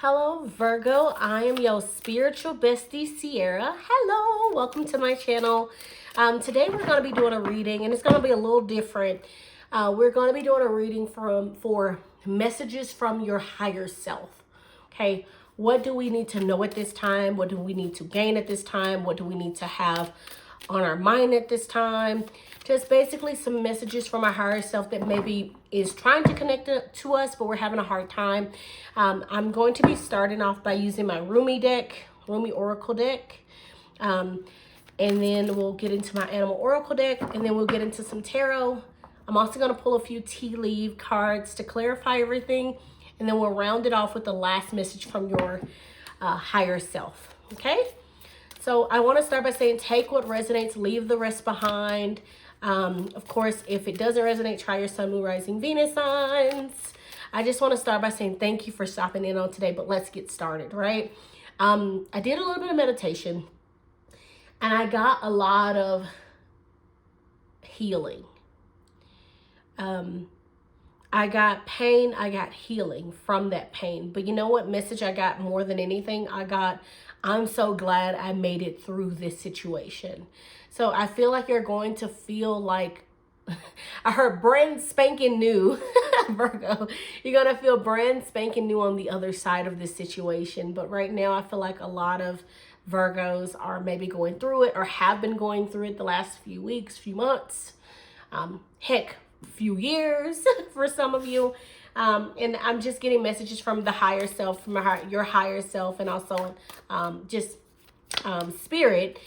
Hello Virgo, I am Yo Spiritual Bestie, Ciara. Hello, welcome to my channel. Today we're going to be doing a reading and it's going to be a little different. We're going to be doing a reading for messages from your higher self. Okay, what do we need to know at this time? What do we need to gain at this time? What do we need to have on our mind at this time? Just basically some messages from our higher self that maybe is trying to connect to us, but we're having a hard time. I'm going to be starting off by using my Rumi Oracle deck. And then we'll get into my Animal Oracle deck, and then we'll get into some tarot. I'm also going to pull a few tea leaf cards to clarify everything, and then we'll round it off with the last message from your higher self. Okay? So I want to start by saying take what resonates, leave the rest behind. Of course, if it doesn't resonate, try your Sun, Moon, Rising, Venus signs. I just want to start by saying thank you for stopping in on today, but let's get started, right? I did a little bit of meditation, and I got a lot of healing. I got pain, I got healing from that pain. But you know what message I got more than anything? I'm so glad I made it through this situation. So I feel like you're going to feel like, I heard brand spanking new, Virgo. You're going to feel brand spanking new on the other side of this situation. But right now I feel like a lot of Virgos are maybe going through it or have been going through it the last few weeks, few months, heck, few years for some of you. And I'm just getting messages from the higher self, from your higher self, and also spirit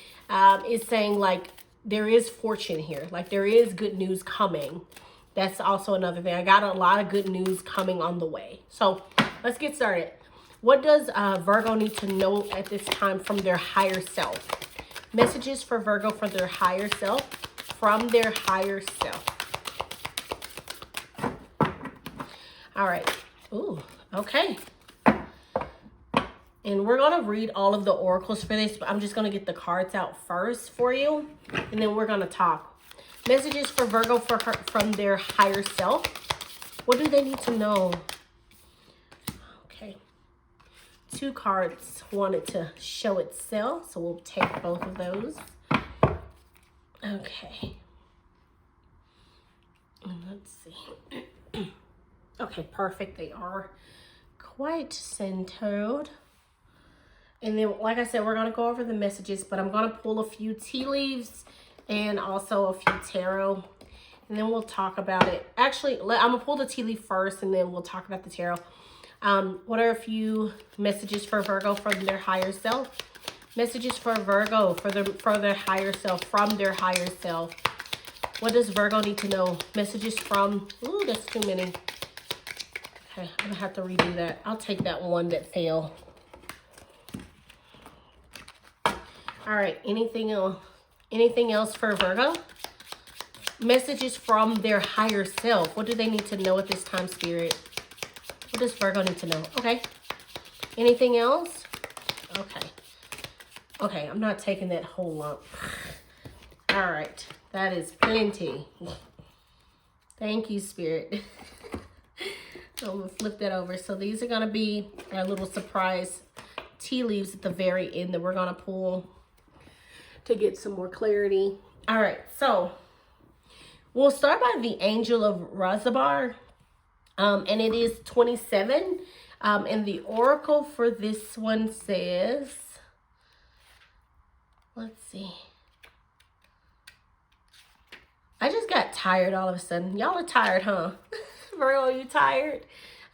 is saying like there is fortune here, like there is good news coming. That's also another thing. I got a lot of good news coming on the way. So let's get started. What does Virgo need to know at this time from their higher self? Messages for Virgo for their higher self, from their higher self. All right. Ooh, okay. And we're going to read all of the oracles for this, but I'm just going to get the cards out first for you, and then we're going to talk. Messages for Virgo from their higher self. What do they need to know? Okay. 2 cards wanted to show itself, so we'll take both of those. Okay. And let's see. Okay, perfect. They are quite centered. And then, like I said, we're going to go over the messages, but I'm going to pull a few tea leaves and also a few tarot. And then we'll talk about it. Actually, I'm going to pull the tea leaf first, and then we'll talk about the tarot. What are a few messages for Virgo from their higher self? Messages for Virgo for their higher self, from their higher self. What does Virgo need to know? Messages from... Ooh, that's too many. Okay, I'm going to have to redo that. I'll take that one that fell. All right, anything else for Virgo? Messages from their higher self. What do they need to know at this time, Spirit? What does Virgo need to know? Okay. Anything else? Okay. Okay, I'm not taking that whole lump. All right, that is plenty. Thank you, Spirit. So I'm going to flip that over. So these are going to be our little surprise tea leaves at the very end that we're going to pull to get some more clarity. All right, so we'll start by the Angel of Razabar, and it is 27. And the oracle for this one says, let's see. I just got tired all of a sudden. Y'all are tired, huh? Virgo, you tired?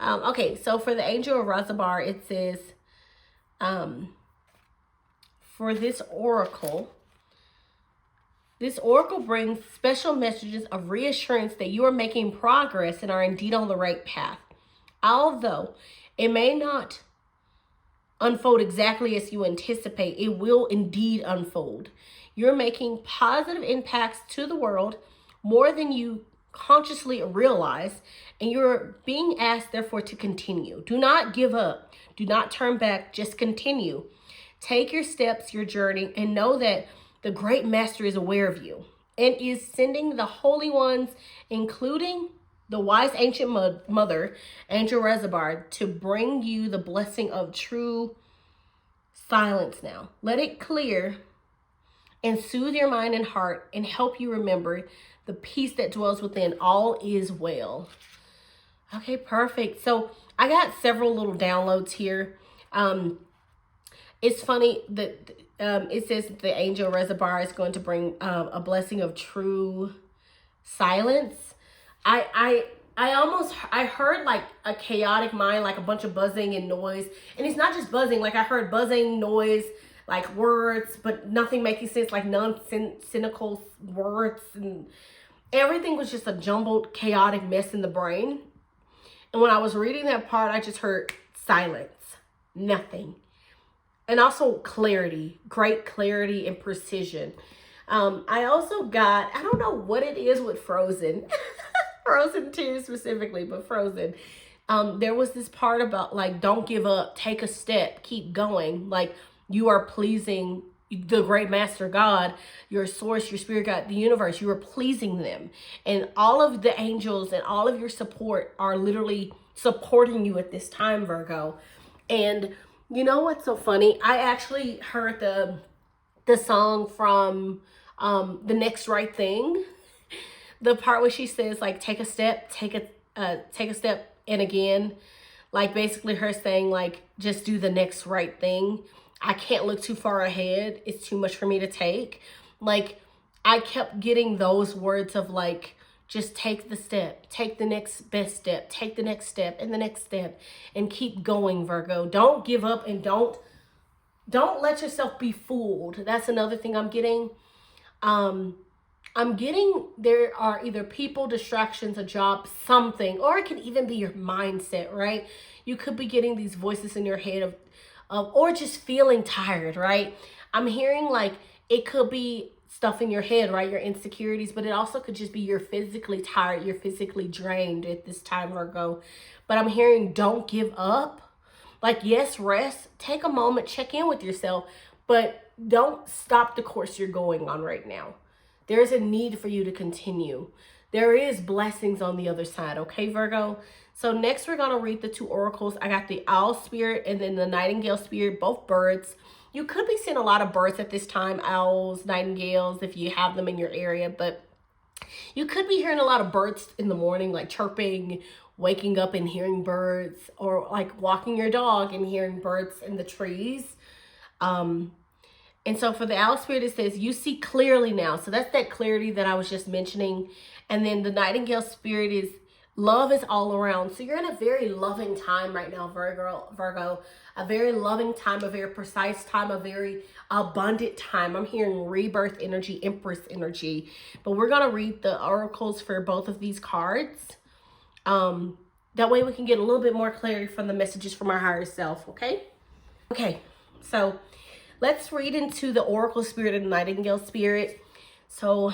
Okay, so for the Angel of Razabar, it says, for this oracle brings special messages of reassurance that you are making progress and are indeed on the right path. Although it may not unfold exactly as you anticipate, it will indeed unfold. You're making positive impacts to the world more than you consciously realize, and you're being asked, therefore, to continue. Do not give up. Do not turn back. Just continue. Take your steps, your journey, and know that the great master is aware of you and is sending the holy ones, including the wise ancient mother, Angel Reservoir, to bring you the blessing of true silence now. Let it clear and soothe your mind and heart and help you remember the peace that dwells within. All is well. Okay, perfect. So I got several little downloads here. It's funny that it says that the Angel Reservoir is going to bring a blessing of true silence. I heard like a chaotic mind, like a bunch of buzzing and noise. And it's not just buzzing, like I heard buzzing, noise, like words, but nothing making sense, like nonsensical words. And everything was just a jumbled, chaotic mess in the brain. And when I was reading that part, I just heard silence, nothing. And also clarity, great clarity and precision. I also got, I don't know what it is with Frozen, Frozen 2 specifically, but Frozen. There was this part about like, don't give up, take a step, keep going. Like you are pleasing the great master God, your source, your spirit God, the universe. You are pleasing them. And all of the angels and all of your support are literally supporting you at this time, Virgo. And you know what's so funny? I actually heard the song from The Next Right Thing. The part where she says like, take a step, take a step and again, like basically her saying like, just do the next right thing. I can't look too far ahead. It's too much for me to take. Like I kept getting those words of like, just take the step, take the next best step, take the next step and the next step and keep going, Virgo. Don't give up and don't let yourself be fooled. That's another thing I'm getting. I'm getting there are either people, distractions, a job, something, or it can even be your mindset, right? You could be getting these voices in your head of or just feeling tired, right? I'm hearing like it could be stuff in your head, right? Your insecurities, but it also could just be you're physically tired, you're physically drained at this time, Virgo. But I'm hearing don't give up. Like, yes, rest, take a moment, check in with yourself, but don't stop the course you're going on right now. There's a need for you to continue. There is blessings on the other side, okay, Virgo? So next we're going to read the two oracles. I got the owl spirit and then the nightingale spirit, both birds. You could be seeing a lot of birds at this time, owls, nightingales, if you have them in your area, but you could be hearing a lot of birds in the morning, like chirping, waking up and hearing birds, or like walking your dog and hearing birds in the trees. And so for the owl spirit, it says, you see clearly now. So that's that clarity that I was just mentioning. And then the nightingale spirit is love is all around. So you're in a very loving time right now, Virgo. A very loving time, a very precise time, a very abundant time. I'm hearing rebirth energy, empress energy. But we're going to read the oracles for both of these cards. That way we can get a little bit more clarity from the messages from our higher self, okay? Okay, so let's read into the oracle spirit and the nightingale spirit. So,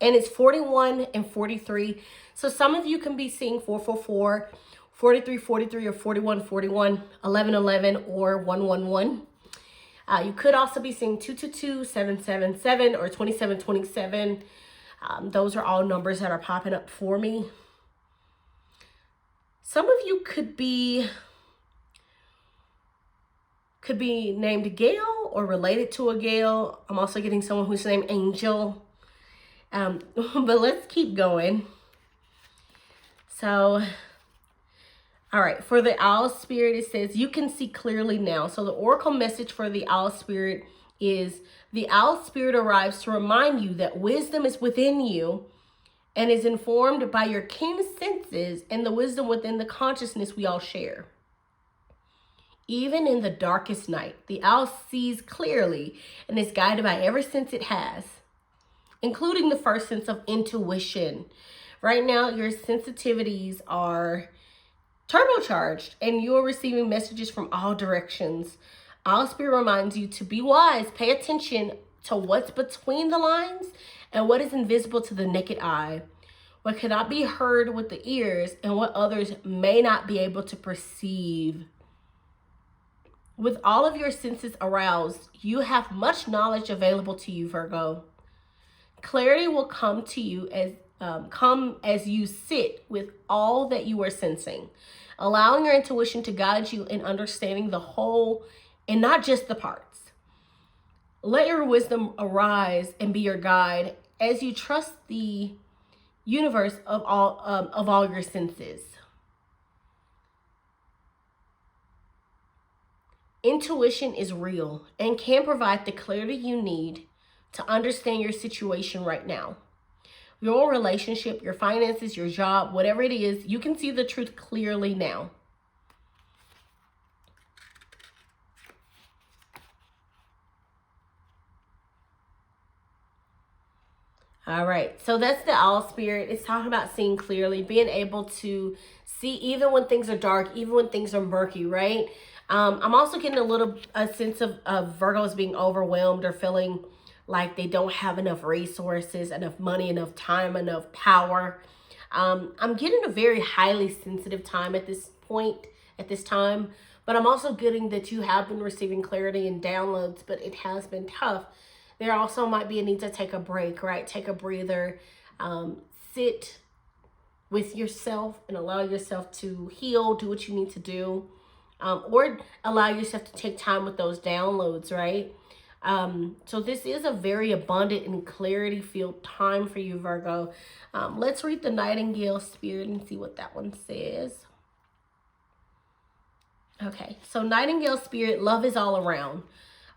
and it's 41 and 43. So some of you can be seeing 444, 43, 43, or 41, 41, 11, 11, or 111. You could also be seeing 222, 777, or 27, 27. Those are all numbers that are popping up for me. Some of you could be named Gail or related to a Gail. I'm also getting someone who's named Angel. But let's keep going. So, all right, for the owl spirit, it says, you can see clearly now. So the oracle message for the owl spirit is, the owl spirit arrives to remind you that wisdom is within you and is informed by your keen senses and the wisdom within the consciousness we all share. Even in the darkest night, the owl sees clearly and is guided by every sense it has, including the first sense of intuition. Right now, your sensitivities are turbocharged and you're receiving messages from all directions. Owl spirit reminds you to be wise, pay attention to what's between the lines and what is invisible to the naked eye, what cannot be heard with the ears and what others may not be able to perceive. With all of your senses aroused, you have much knowledge available to you, Virgo. Clarity will come to you come as you sit with all that you are sensing, allowing your intuition to guide you in understanding the whole and not just the parts. Let your wisdom arise and be your guide as you trust the universe of all your senses. Intuition is real and can provide the clarity you need to understand your situation right now. Your relationship, your finances, your job, whatever it is, you can see the truth clearly now. All right, so that's the owl spirit. It's talking about seeing clearly, being able to see even when things are dark, even when things are murky, right? I'm also getting a sense of Virgos being overwhelmed or feeling like they don't have enough resources, enough money, enough time, enough power. I'm getting a very highly sensitive time at this time, but I'm also getting that you have been receiving clarity and downloads, but it has been tough. There also might be a need to take a break, right? Take a breather, sit with yourself and allow yourself to heal, do what you need to do, or allow yourself to take time with those downloads, right? So this is a very abundant and clarity-filled time for you, Virgo. Let's read the Nightingale Spirit and see what that one says. Okay, so Nightingale Spirit, love is all around.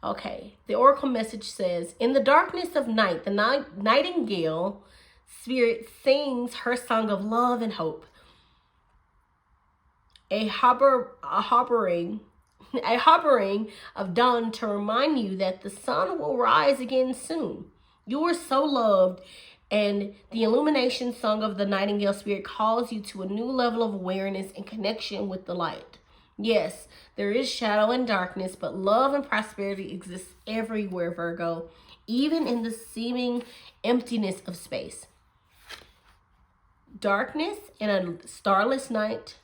Okay, the Oracle message says, in the darkness of night, the Nightingale Spirit sings her song of love and hope. A hovering of dawn to remind you that the sun will rise again soon. You are so loved, and the illumination song of the Nightingale Spirit calls you to a new level of awareness and connection with the light. Yes, there is shadow and darkness, but love and prosperity exists everywhere, Virgo, even in the seeming emptiness of space. Darkness and a starless night,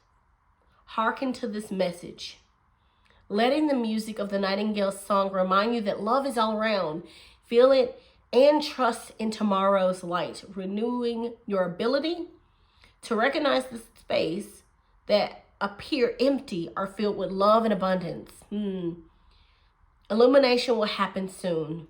hearken to this message. Letting the music of the Nightingale's song remind you that love is all around. Feel it and trust in tomorrow's light, renewing your ability to recognize the space that appear empty are filled with love and abundance. Illumination will happen soon.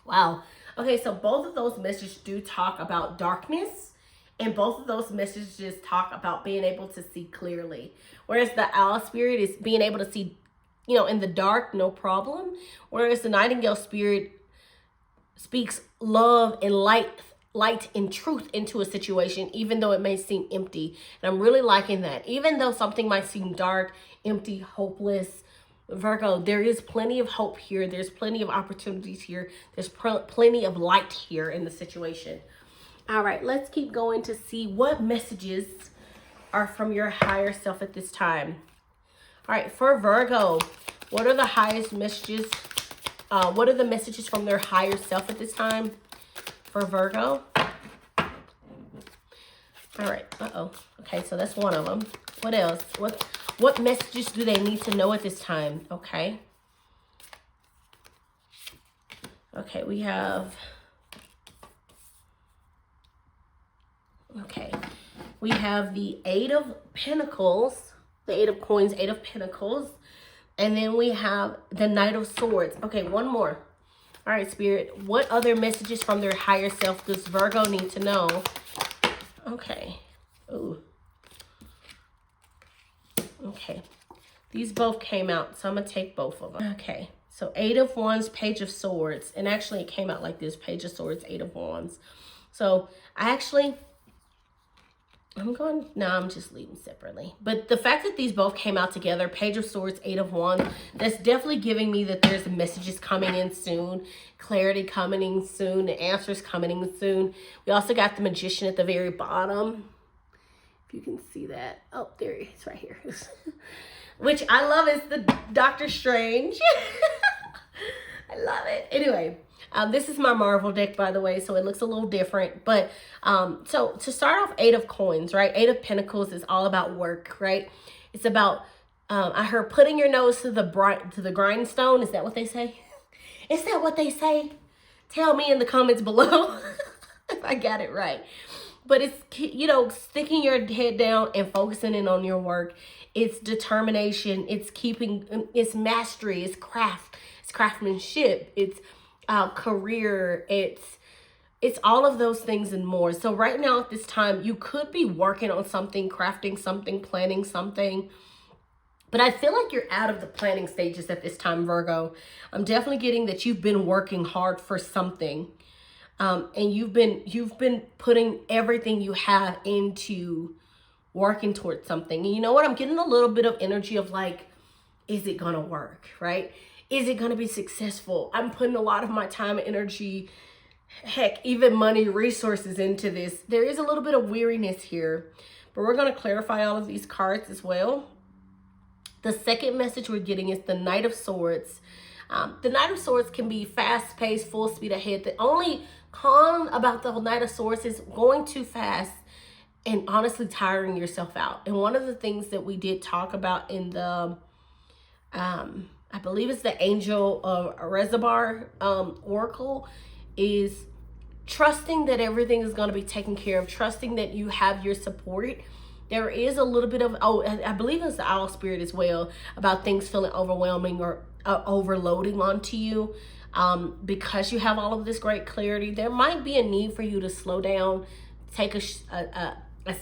Wow. Okay, so both of those messages do talk about darkness, and both of those messages talk about being able to see clearly. Whereas the Owl Spirit is being able to see, in the dark, no problem. Whereas the Nightingale Spirit speaks love and light and truth into a situation, even though it may seem empty. And I'm really liking that. Even though something might seem dark, empty, hopeless, Virgo, there is plenty of hope here. There's plenty of opportunities here. There's plenty of light here in the situation. All right, let's keep going to see what messages are from your higher self at this time. All right, for Virgo, what are the highest messages? What are the messages from their higher self at this time for Virgo? All right, okay, so that's one of them. What else? What messages do they need to know at this time? Okay. Okay, we have... Okay, we have the Eight of Pentacles, the Eight of Coins, Eight of Pentacles, and then we have the Knight of Swords. Okay, one more. All right, Spirit, what other messages from their higher self does Virgo need to know? Okay. Ooh. Okay. These both came out, so I'm going to take both of them. Okay. So Eight of Wands, Page of Swords. And actually, it came out like this. Page of Swords, Eight of Wands. So, I'm just leaving separately. But the fact that these both came out together, Page of Swords, Eight of Wands, that's definitely giving me that there's messages coming in soon, clarity coming in soon, the answers coming in soon. We also got the Magician at the very bottom. If you can see that. Oh, there he is right here. Which I love is the Doctor Strange. I love it. Anyway. This is my Marvel deck, by the way, so it looks a little different. But so to start off, Eight of Coins, right? Eight of Pentacles is all about work, right? It's about, I heard putting your nose to the grindstone. Is that what they say? Is that what they say? Tell me in the comments below if I got it right. But it's, you know, sticking your head down and focusing in on your work. It's determination. It's keeping, it's mastery. It's craft. It's craftsmanship. It's career. It's all of those things and more. So right now at this time, you could be working on something, crafting something, planning something. But I feel like you're out of the planning stages at this time, Virgo. I'm definitely getting that you've been working hard for something. And you've been putting everything you have into working towards something. And you know what? I'm getting a little bit of energy of like, is it gonna work, right? Is it gonna be successful? I'm putting a lot of my time, energy, heck, even money, resources into this. There is a little bit of weariness here, but we're gonna clarify all of these cards as well. The second message we're getting is the Knight of Swords. The Knight of Swords can be fast-paced, full speed ahead. The only con about the Knight of Swords is going too fast and honestly tiring yourself out. And one of the things that we did talk about in the, I believe it's the Angel of Reservoir Oracle, is trusting that everything is going to be taken care of, trusting that you have your support. There is a little bit of, I believe it's the Owl Spirit as well, about things feeling overwhelming or overloading onto you. Because you have all of this great clarity, there might be a need for you to slow down, take a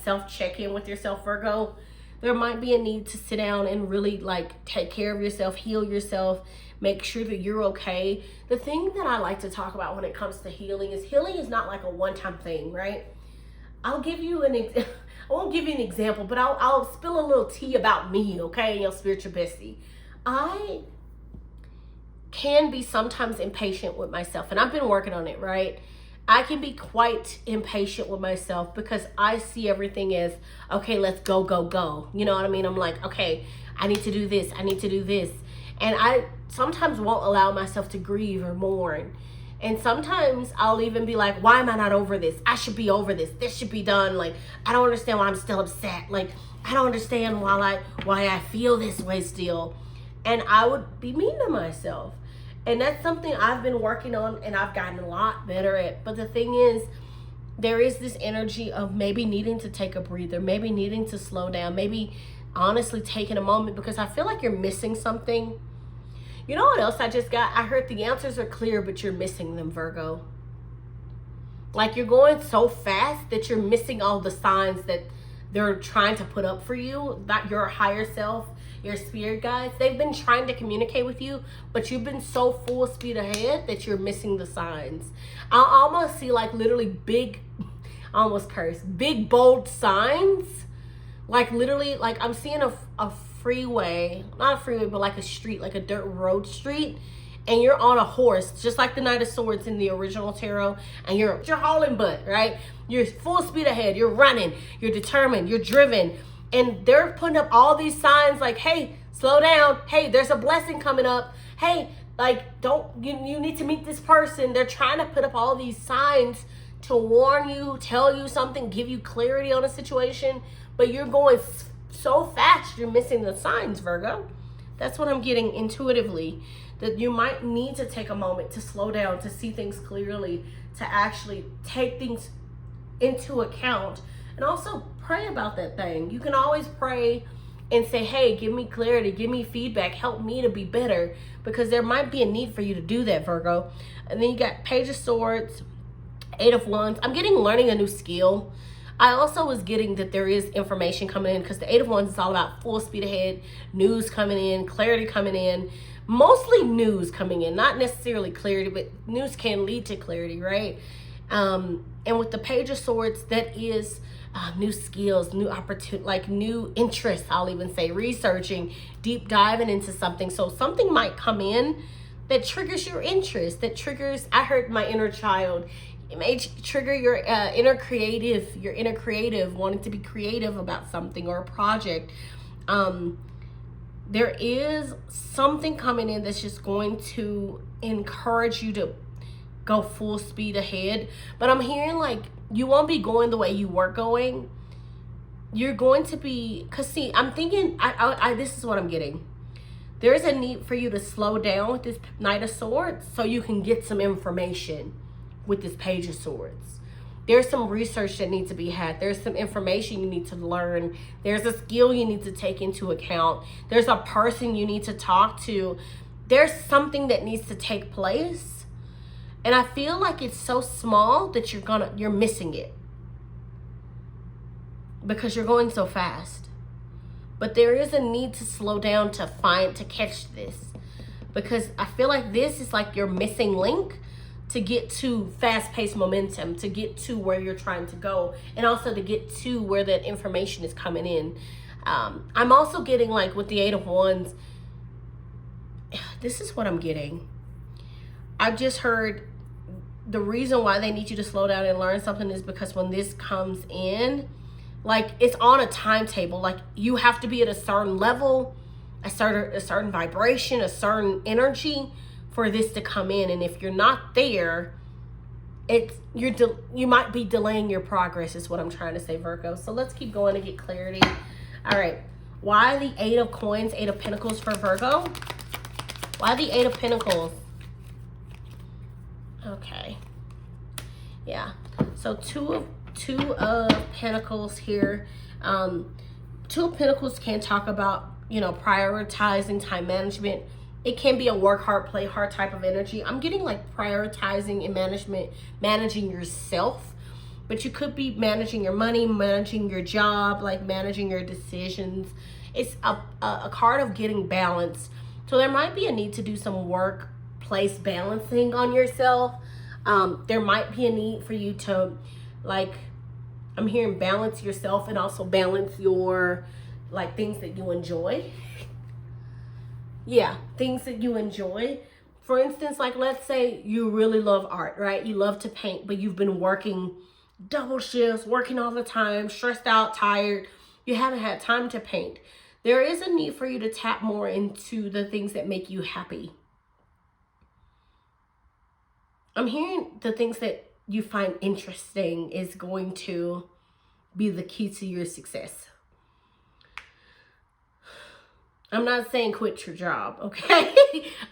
self-check-in with yourself, Virgo. There might be a need to sit down and really like take care of yourself, heal yourself, make sure that you're okay. The thing that I like to talk about when it comes to healing is not like a one-time thing, right? I'll give you I won't give you an example, but I'll spill a little tea about me, okay, your spiritual bestie. I can be sometimes impatient with myself, and I've been working on it, right? I can be quite impatient with myself because I see everything as, okay, let's go, go, go. You know what I mean? I'm like, okay, I need to do this. I need to do this. And I sometimes won't allow myself to grieve or mourn. And sometimes I'll even be like, why am I not over this? I should be over this. This should be done. Like, I don't understand why I'm still upset. Like, I don't understand why I feel this way still. And I would be mean to myself. And that's something I've been working on and I've gotten a lot better at. But the thing is, there is this energy of maybe needing to take a breather, maybe needing to slow down, maybe honestly taking a moment, because I feel like you're missing something. You know what else I just got? I heard the answers are clear, but you're missing them, Virgo. Like, you're going so fast that you're missing all the signs that they're trying to put up for you, that your higher self, your spirit guides, they've been trying to communicate with you, but you've been so full speed ahead that you're missing the signs. I almost see like literally big, almost cursed, big bold signs. Like literally, like I'm seeing a freeway, not a freeway, but like a street, like a dirt road street. And you're on a horse, just like the Knight of Swords in the original tarot, and you're hauling butt, right? You're full speed ahead, you're running, you're determined, you're driven. And they're putting up all these signs like, hey, slow down. Hey, there's a blessing coming up. Hey, like, you need to meet this person. They're trying to put up all these signs to warn you, tell you something, give you clarity on a situation. But you're going so fast, you're missing the signs, Virgo. That's what I'm getting intuitively. That you might need to take a moment to slow down, to see things clearly, to actually take things into account. And also pray about that thing. You can always pray and say, hey, give me clarity, give me feedback, help me to be better, because there might be a need for you to do that, Virgo. And then you got Page of Swords, Eight of Wands. I'm getting learning a new skill. I also was getting that there is information coming in, because the Eight of Wands is all about full speed ahead, news coming in, clarity coming in, mostly news coming in, not necessarily clarity, but news can lead to clarity, right? And with the Page of Swords, that is new skills, new opportunity, like new interests, I'll even say, researching, deep diving into something. So something might come in that triggers your interest, that triggers, I heard my inner child. It may trigger your inner creative, wanting to be creative about something or a project. There is something coming in that's just going to encourage you to go full speed ahead. But I'm hearing like you won't be going the way you were going. You're going to be, because see, I'm thinking, this is what I'm getting. There's a need for you to slow down with this Knight of Swords so you can get some information with this Page of Swords. there's some research that needs to be had. There's some information you need to learn. There's a skill you need to take into account. There's a person you need to talk to. There's something that needs to take place. And I feel like it's so small that you're missing it because you're going so fast. But there is a need to slow down to catch this, because I feel like this is like your missing link to get to fast-paced momentum, to get to where you're trying to go, and also to get to where that information is coming in. I'm also getting, like, with the Eight of Wands, this is what I'm getting. I've just heard the reason why they need you to slow down and learn something is because when this comes in, like, it's on a timetable. Like, you have to be at a certain level, a certain vibration, a certain energy for this to come in. And if you're not there, you might be delaying your progress, is what I'm trying to say, Virgo. So let's keep going to get clarity. All right, why the Eight of Coins, Eight of Pentacles for Virgo? Why the Eight of Pentacles? Okay, yeah, so two of Pentacles here. Two of Pentacles can talk about, you know, prioritizing time management. It can be a work hard, play hard type of energy. I'm getting like prioritizing and managing yourself, but you could be managing your money, managing your job, like managing your decisions. It's a card of getting balance. So there might be a need to do some workplace balancing on yourself. There might be a need for you to, like, I'm hearing balance yourself and also balance your, like, things that you enjoy. Yeah, things that you enjoy. For instance, like, let's say you really love art, right? You love to paint, but you've been working double shifts, working all the time, stressed out, tired. You haven't had time to paint. There is a need for you to tap more into the things that make you happy. I'm hearing the things that you find interesting is going to be the key to your success. I'm not saying quit your job, okay?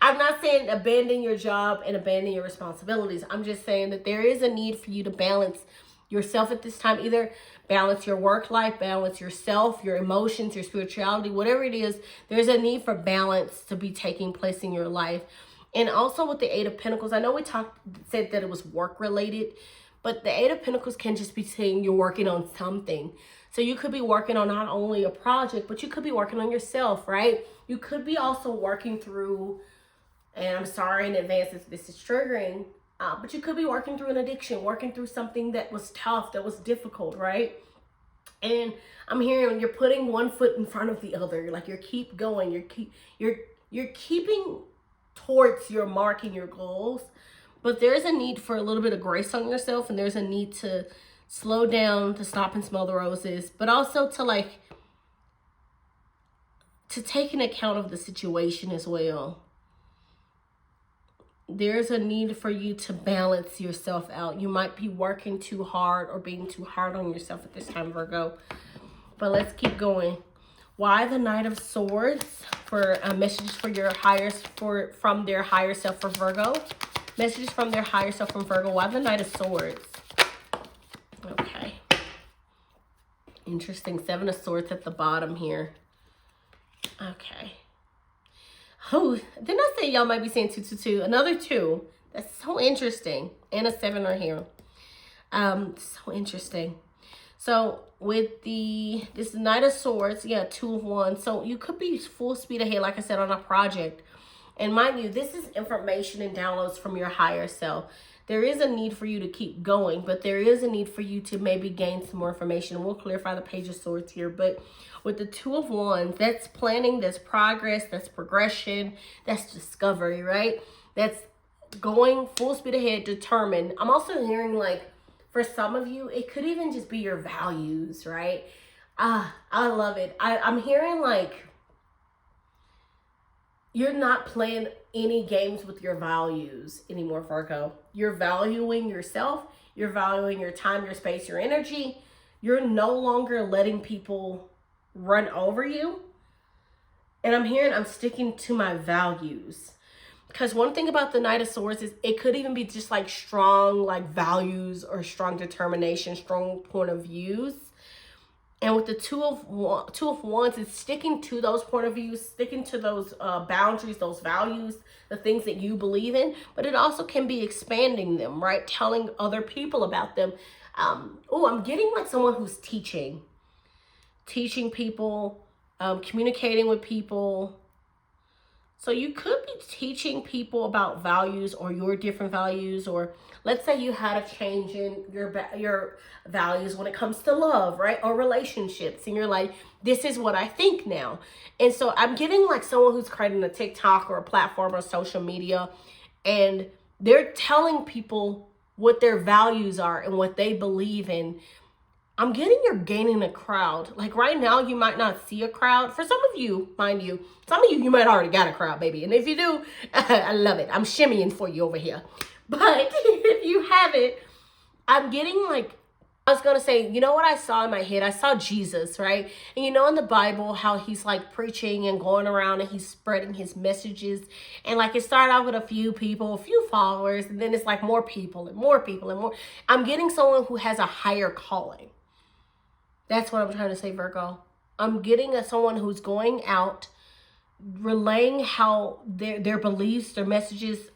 I'm not saying abandon your job and abandon your responsibilities. I'm just saying that there is a need for you to balance yourself at this time. Either balance your work life, balance yourself, your emotions, your spirituality, whatever it is. There's a need for balance to be taking place in your life. And also with the Eight of Pentacles, I know we said that it was work related, but the Eight of Pentacles can just be saying you're working on something. So you could be working on not only a project, but you could be working on yourself, right? You could be also working through, and I'm sorry in advance if this is triggering, but you could be working through an addiction, working through something that was tough, that was difficult, right? And I'm hearing you're putting one foot in front of the other. Like, you keep going, you're keeping towards your mark and your goals, but there's a need for a little bit of grace on yourself, and there's a need to slow down, to stop and smell the roses, but also to, like, to take an account of the situation as well. There's a need for you to balance yourself out. You might be working too hard or being too hard on yourself at this time, Virgo. But let's keep going. Why the Knight of Swords for messages for your from their higher self for Virgo? Messages from their higher self from Virgo. Why the Knight of Swords? Okay. Interesting. Seven of Swords at the bottom here. Okay. Oh, didn't I say y'all might be saying 222? Another 2. That's so interesting. And a 7 right here. So interesting. So with this Knight of Swords, yeah, 2 of Wands. So you could be full speed ahead, like I said, on a project. And mind you, this is information and downloads from your higher self. There is a need for you to keep going, but there is a need for you to maybe gain some more information. We'll clarify the Page of Swords here, but with the 2 of Wands, that's planning, that's progress, that's progression, that's discovery, right? That's going full speed ahead, determined. I'm also hearing, like, for some of you, it could even just be your values, right? I love it. I'm hearing, like, you're not playing any games with your values anymore, Virgo. You're valuing yourself. You're valuing your time, your space, your energy. You're no longer letting people run over you. And I'm hearing I'm sticking to my values. Because one thing about the Knight of Swords is it could even be just like strong like values or strong determination, strong point of views. And with the Two of Wands, it's sticking to those point of views, sticking to those boundaries, those values, the things that you believe in. But it also can be expanding them, right? Telling other people about them. I'm getting like someone who's teaching people, communicating with people. So you could be teaching people about values or your different values, or let's say you had a change in your values when it comes to love, right? Or relationships. And you're like, this is what I think now. And so I'm getting like someone who's creating a TikTok or a platform or social media, and they're telling people what their values are and what they believe in. I'm getting you're gaining a crowd. Like right now, you might not see a crowd. For some of you, mind you, some of you might already got a crowd, baby. And if you do, I love it. I'm shimmying for you over here. But if you haven't, I'm getting like, I was going to say, you know what I saw in my head? I saw Jesus, right? And you know in the Bible how he's like preaching and going around and he's spreading his messages. And like it started out with a few people, a few followers, and then it's like more people and more people and more. I'm getting someone who has a higher calling. That's what I'm trying to say, Virgo. I'm getting someone who's going out, relaying how their beliefs, their messages,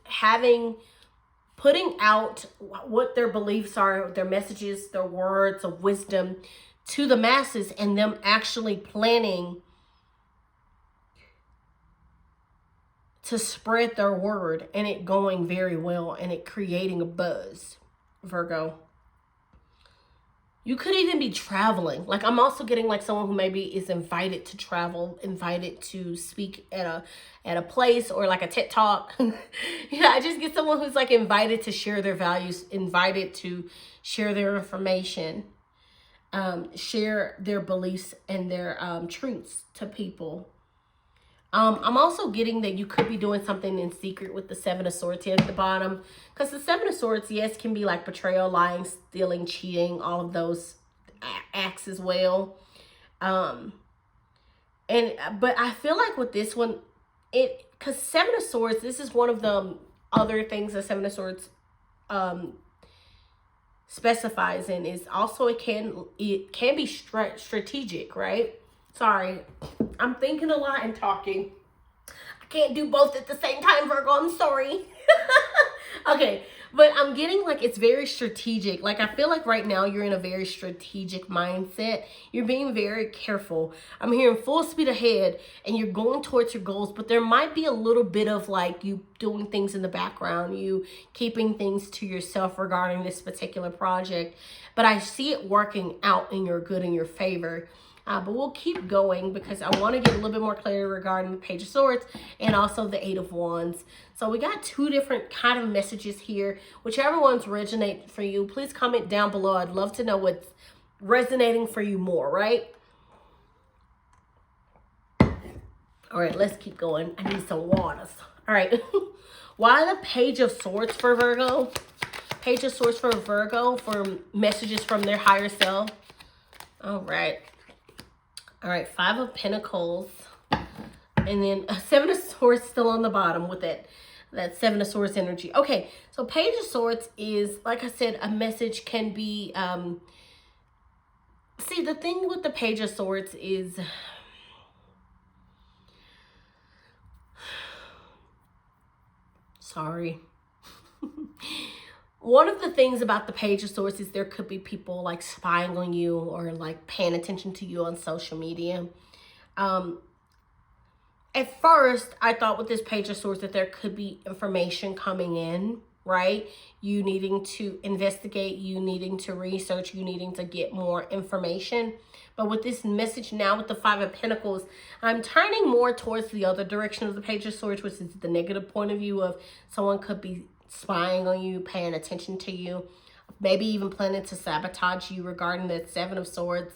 putting out what their beliefs are, their messages, their words of wisdom to the masses, and them actually planning to spread their word, and it going very well, and it creating a buzz, Virgo. You could even be traveling. Like I'm also getting like someone who maybe is invited to travel, invited to speak at a place or like a TED Talk. I just get someone who's like invited to share their values, invited to share their information, share their beliefs and their truths to people. I'm also getting that you could be doing something in secret with the Seven of Swords here at the bottom. Because the Seven of Swords, yes, can be like betrayal, lying, stealing, cheating, all of those acts as well. But I feel like with this one, because Seven of Swords, this is one of the other things the Seven of Swords specifies in, is also it can be strategic, right? Sorry, I'm thinking a lot and talking. I can't do both at the same time, Virgo. I'm sorry. Okay, but I'm getting like it's very strategic. Like I feel like right now you're in a very strategic mindset. You're being very careful. I'm hearing full speed ahead and you're going towards your goals, but there might be a little bit of like you doing things in the background, you keeping things to yourself regarding this particular project. But I see it working out in your good, in your favor. But we'll keep going because I want to get a little bit more clarity regarding the Page of Swords and also the Eight of Wands. So we got two different kind of messages here. Whichever ones resonate for you, please comment down below. I'd love to know what's resonating for you more, right? All right, let's keep going. I need some waters. All right. Why the Page of Swords for Virgo? Page of Swords for Virgo for messages from their higher self. All right. All right, Five of Pentacles, and then Seven of Swords still on the bottom with that Seven of Swords energy. Okay, so Page of Swords is, like I said, a message can be, see, the thing with the Page of Swords is, sorry. One of the things about the Page of Swords is there could be people like spying on you or like paying attention to you on social media. At first, I thought with this Page of Swords that there could be information coming in, right? You needing to investigate, you needing to research, you needing to get more information. But with this message now with the Five of Pentacles, I'm turning more towards the other direction of the Page of Swords, which is the negative point of view of someone could be spying on you, paying attention to you, maybe even planning to sabotage you regarding the Seven of Swords.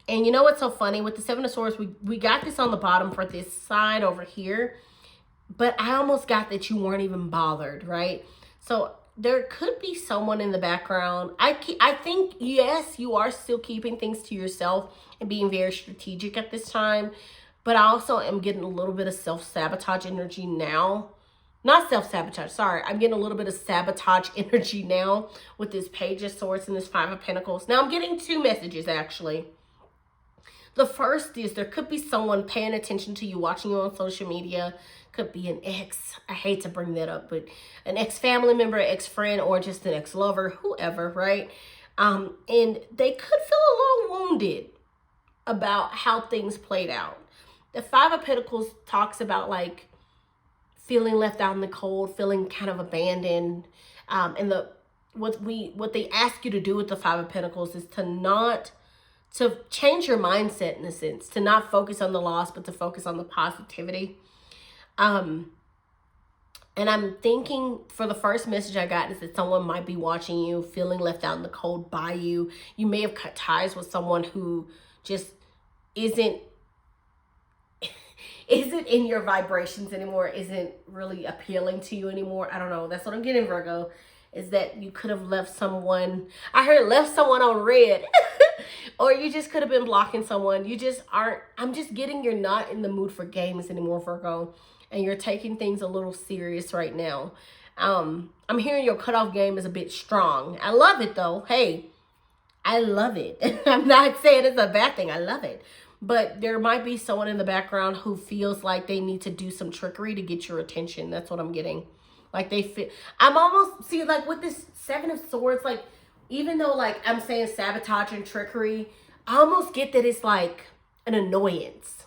And you know what's so funny? With the Seven of Swords, we got this on the bottom for this side over here, but I almost got that you weren't even bothered, right? So there could be someone in the background. I think, yes, you are still keeping things to yourself and being very strategic at this time, but I also am getting a little bit of self-sabotage energy now. not self-sabotage, sorry. I'm getting a little bit of sabotage energy now with this Page of Swords and this Five of Pentacles. Now I'm getting two messages actually. The first is there could be someone paying attention to you, watching you on social media. Could be an ex. I hate to bring that up, but an ex-family member, ex-friend, or just an ex-lover, whoever, right? And they could feel a little wounded about how things played out. The Five of Pentacles talks about like feeling left out in the cold, feeling kind of abandoned. And what they ask you to do with the Five of Pentacles is to change your mindset in a sense, to not focus on the loss, but to focus on the positivity. And I'm thinking for the first message I got is that someone might be watching you, feeling left out in the cold by you. You may have cut ties with someone who just isn't in your vibrations anymore, isn't really appealing to you anymore. I don't know. That's what I'm getting, Virgo, is that you could have left someone. I heard left someone on red. Or you just could have been blocking someone. You just aren't. I'm just getting you're not in the mood for games anymore, Virgo. And you're taking things a little serious right now. I'm hearing your cutoff game is a bit strong. I love it though. Hey, I love it. I'm not saying it's a bad thing. I love it. But there might be someone in the background who feels like they need to do some trickery to get your attention. That's what I'm getting. Like they feel, I'm almost, see, like with this Seven of Swords, like even though like I'm saying sabotage and trickery, I almost get that it's like an annoyance.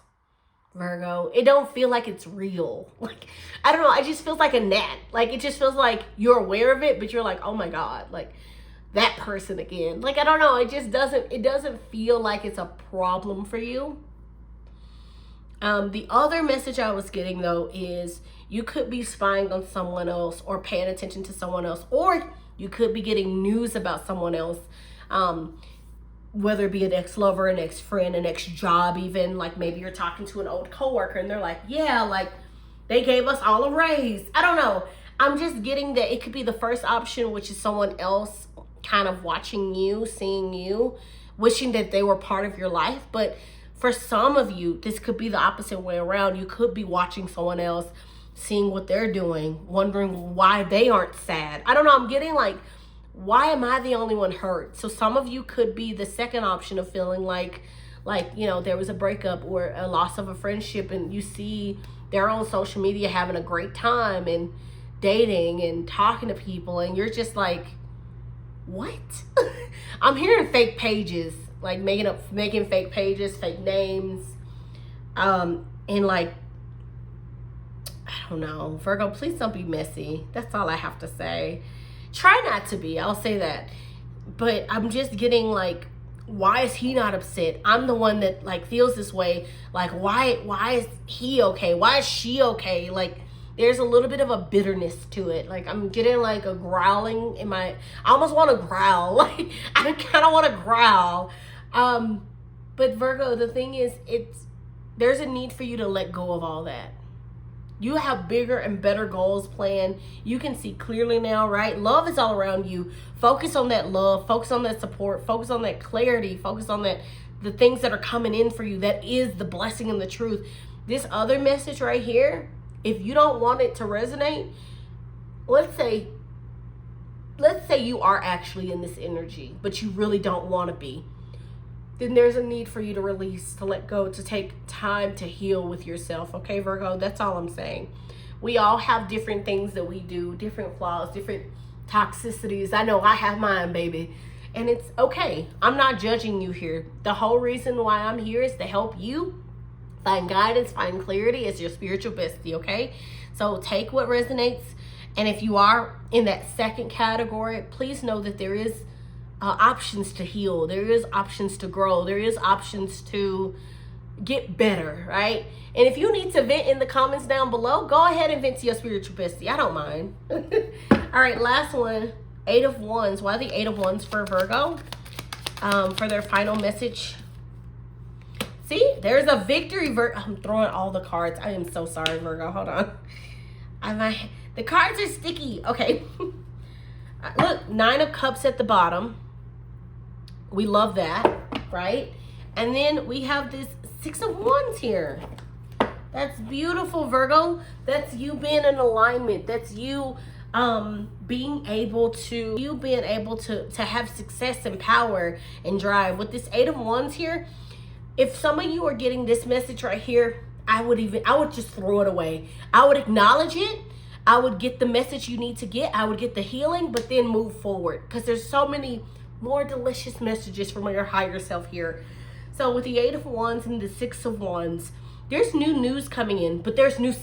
Virgo, it don't feel like it's real. Like, I don't know, it just feels like a gnat. Like, it just feels like you're aware of it, but you're like, oh my God, like that person again. Like, I don't know, it doesn't feel like it's a problem for you. The other message I was getting though is you could be spying on someone else or paying attention to someone else, or you could be getting news about someone else. Whether it be an ex-lover, an ex-friend, an ex-job even, like maybe you're talking to an old coworker and they're like, yeah, like they gave us all a raise. I don't know. I'm just getting that it could be the first option, which is someone else kind of watching you, seeing you, wishing that they were part of your life. But for some of you, this could be the opposite way around. You could be watching someone else, seeing what they're doing, wondering why they aren't sad. I don't know. I'm getting like, why am I the only one hurt? So some of you could be the second option of feeling like, you know, there was a breakup or a loss of a friendship and you see they're on social media having a great time and dating and talking to people and you're just like, what? I'm hearing fake pages, like making fake pages, fake names, and like, I don't know, Virgo, please don't be messy. That's all I have to say. Try not to be, I'll say that. But I'm just getting like, why is he not upset? I'm the one that like feels this way. Like, why is he okay? Why is she okay? Like, there's a little bit of a bitterness to it. Like, I'm getting like a growling in my, I almost want to growl. Like, I kind of want to growl. But Virgo, the thing is, there's a need for you to let go of all that. You have bigger and better goals planned. You can see clearly now, right? Love is all around you. Focus on that love. Focus on that support. Focus on that clarity. Focus on the things that are coming in for you. That is the blessing and the truth. This other message right here, if you don't want it to resonate, let's say you are actually in this energy, but you really don't want to be. Then there's a need for you to release, to let go, to take time to heal with yourself. Okay, Virgo, that's all I'm saying. We all have different things that we do, different flaws, different toxicities. I know I have mine, baby. And it's okay. I'm not judging you here. The whole reason why I'm here is to help you find guidance, find clarity as your spiritual bestie, okay? So take what resonates. And if you are in that second category, please know that there is options to heal. There is options to grow. There is options to get better, right? And if you need to vent in the comments down below, go ahead and vent to your spiritual bestie. I don't mind. All right, last one, Eight of Wands. Why the Eight of Wands for Virgo? For their final message. See, there's a victory. I'm throwing all the cards. I am so sorry, Virgo. Hold on. The cards are sticky. Okay. Look, Nine of Cups at the bottom. We love that, right? And then we have this Six of Wands here. That's beautiful, Virgo. That's you being in alignment. That's you being able to have success and power and drive. With this 8 of Wands here, if some of you are getting this message right here, I would just throw it away. I would acknowledge it. I would get the message you need to get. I would get the healing, but then move forward, because there's so many more delicious messages from your higher self here. So with the 8 of Wands and the 6 of Wands, there's new news coming in, but there's new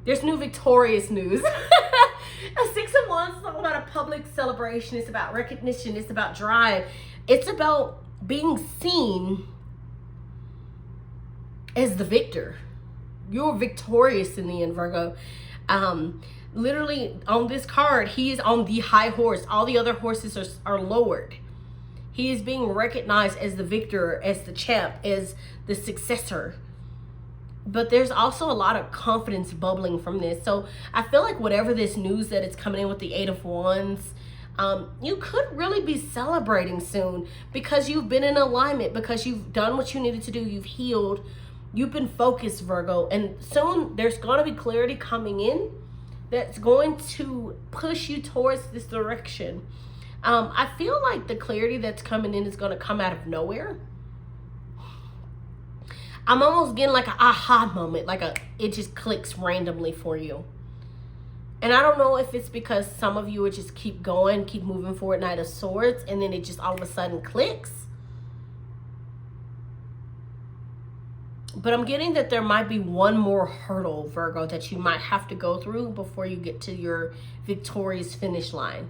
there's new victorious news. A 6 of Wands is all about a public celebration. It's about recognition. It's about drive. It's about being seen as the victor. You're victorious in the end, Virgo. Literally on this card, he is on the high horse. All the other horses are lowered. He is being recognized as the victor, as the champ, as the successor. But there's also a lot of confidence bubbling from this. So I feel like whatever this news that it's coming in with the 8 of Wands, you could really be celebrating soon, because you've been in alignment, because you've done what you needed to do. You've healed. You've been focused, Virgo. And soon there's going to be clarity coming in that's going to push you towards this direction. I feel like the clarity that's coming in is going to come out of nowhere. I'm almost getting like an aha moment, it just clicks randomly for you. And I don't know if it's because some of you would just keep going, keep moving forward, Knight of Swords, and then it just all of a sudden clicks. But I'm getting that there might be one more hurdle, Virgo, that you might have to go through before you get to your victorious finish line.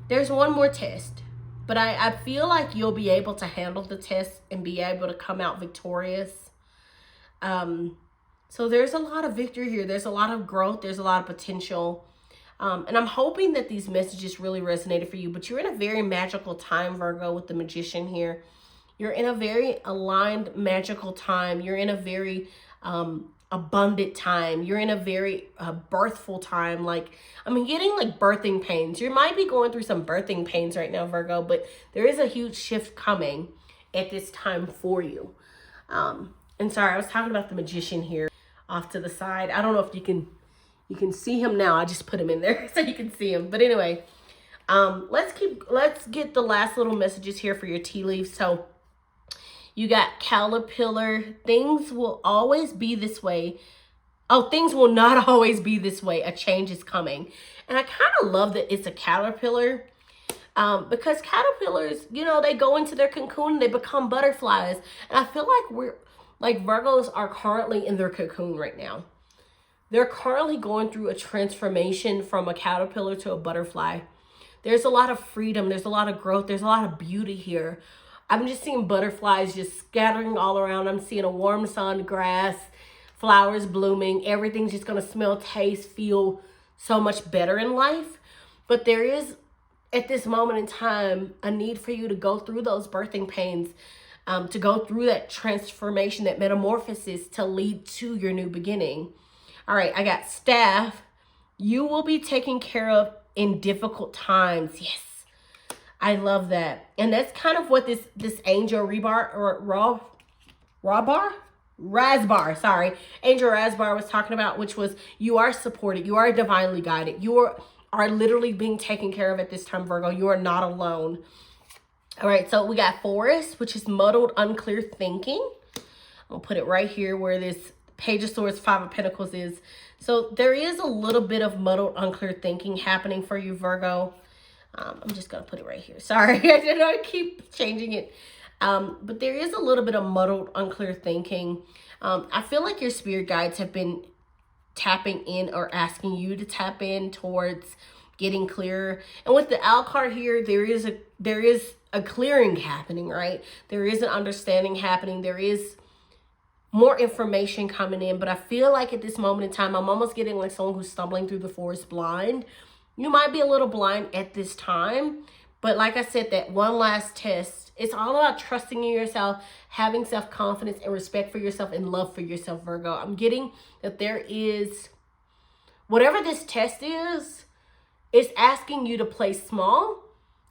There's one more test, but I feel like you'll be able to handle the test and be able to come out victorious. So there's a lot of victory here. There's a lot of growth. There's a lot of potential. And I'm hoping that these messages really resonated for you. But you're in a very magical time, Virgo, with the Magician here. You're in a very aligned, magical time. You're in a very abundant time. You're in a very birthful time. I'm getting like birthing pains. You might be going through some birthing pains right now, Virgo, but there is a huge shift coming at this time for you. And sorry, I was talking about the Magician here off to the side. I don't know if you can see him now. I just put him in there so you can see him. But anyway, let's get the last little messages here for your tea leaves. So you got Caterpillar. Things will always be this way. Oh, things will not always be this way. A change is coming. And I kind of love that it's a caterpillar. Because caterpillars, they go into their cocoon and they become butterflies. And I feel like Virgos are currently in their cocoon right now. They're currently going through a transformation from a caterpillar to a butterfly. There's a lot of freedom. There's a lot of growth. There's a lot of beauty here. I'm just seeing butterflies just scattering all around. I'm seeing a warm sun, grass, flowers blooming. Everything's just going to smell, taste, feel so much better in life. But there is, at this moment in time, a need for you to go through those birthing pains, to go through that transformation, that metamorphosis, to lead to your new beginning. All right, I got Staff. You will be taken care of in difficult times. Yes. I love that. And that's kind of what this Angel Raspbar, Angel Raspbar was talking about, which was you are supported. You are divinely guided. You are literally being taken care of at this time, Virgo. You are not alone. All right, so we got Forest, which is muddled, unclear thinking. I'll put it right here where this Page of Swords, 5 of Pentacles is. So there is a little bit of muddled, unclear thinking happening for you, Virgo. I'm just going to put it right here. Sorry, I keep changing it. But there is a little bit of muddled, unclear thinking. I feel like your spirit guides have been tapping in or asking you to tap in towards getting clearer. And with the Owl card here, there is a clearing happening, right? There is an understanding happening. There is more information coming in. But I feel like at this moment in time, I'm almost getting like someone who's stumbling through the forest blind. You might be a little blind at this time, but like I said, that one last test, it's all about trusting in yourself, having self-confidence and respect for yourself and love for yourself, Virgo. I'm getting that there is, whatever this test is, it's asking you to play small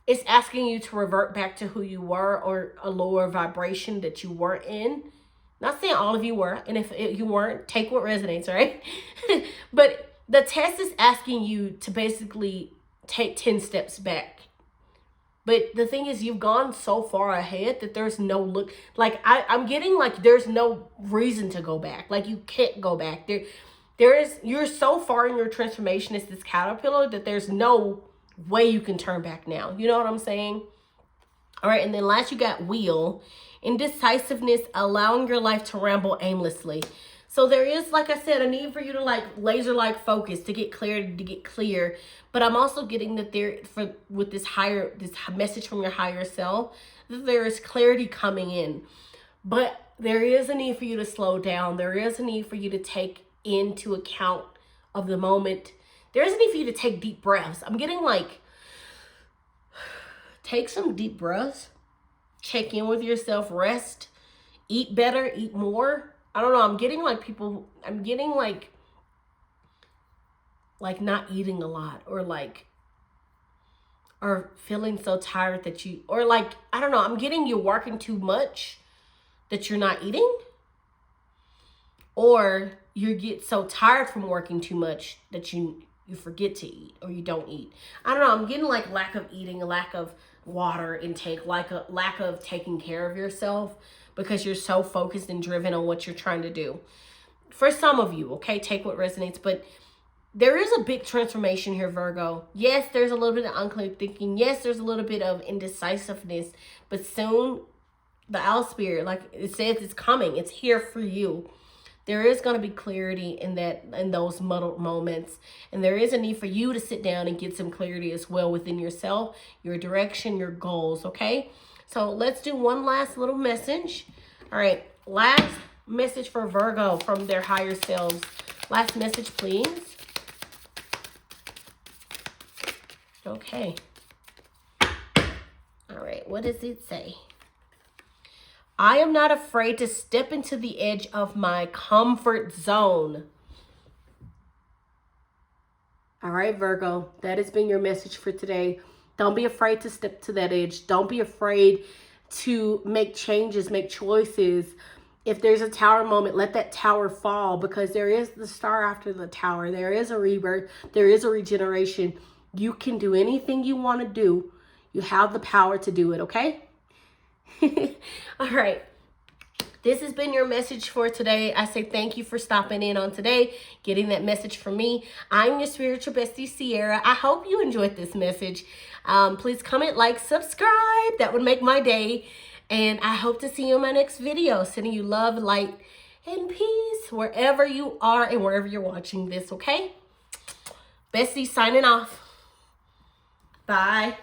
it's asking you to revert back to who you were, or a lower vibration that you weren't in. Not saying all of you were, and if you weren't, take what resonates, right? But the test is asking you to basically take 10 steps back. But the thing is, you've gone so far ahead that there's no look. Like, I'm getting like there's no reason to go back. Like, you can't go back. You're so far in your transformation as this caterpillar that there's no way you can turn back now. You know what I'm saying? All right, and then last you got wheel. Indecisiveness, allowing your life to ramble aimlessly. So there is, like I said, a need for you to like laser-like focus, to get clarity, to get clear. But I'm also getting that with this message from your higher self, that there is clarity coming in. But there is a need for you to slow down. There is a need for you to take into account of the moment. There is a need for you to take deep breaths. I'm getting like, take some deep breaths. Check in with yourself, rest, eat better, eat more. I don't know. I'm getting like not eating a lot, or feeling so tired that I don't know. I'm getting you working too much that you're not eating, or you get so tired from working too much that you forget to eat, or you don't eat. I don't know. I'm getting like lack of eating, a lack of water intake, like a lack of taking care of yourself, because you're so focused and driven on what you're trying to do. For some of you, okay, take what resonates, but there is a big transformation here, Virgo. Yes, there's a little bit of unclear thinking. Yes, there's a little bit of indecisiveness, but soon the owl spirit, like it says, it's coming. It's here for you. There is going to be clarity in those muddled moments. And there is a need for you to sit down and get some clarity as well within yourself, your direction, your goals, okay? So let's do one last little message. All right, last message for Virgo from their higher selves. Last message, please. Okay. All right, what does it say? I am not afraid to step into the edge of my comfort zone. All right, Virgo, that has been your message for today. Don't be afraid to step to that edge. Don't be afraid to make changes, make choices. If there's a tower moment, let that tower fall, because there is the star after the tower. There is a rebirth. There is a regeneration. You can do anything you want to do. You have the power to do it, okay? All right. This has been your message for today. I say thank you for stopping in on today, getting that message from me. I'm your spiritual bestie, Ciara. I hope you enjoyed this message. Please comment, like, subscribe. That would make my day. And I hope to see you in my next video. Sending you love, light, and peace wherever you are and wherever you're watching this, okay? Bestie signing off. Bye.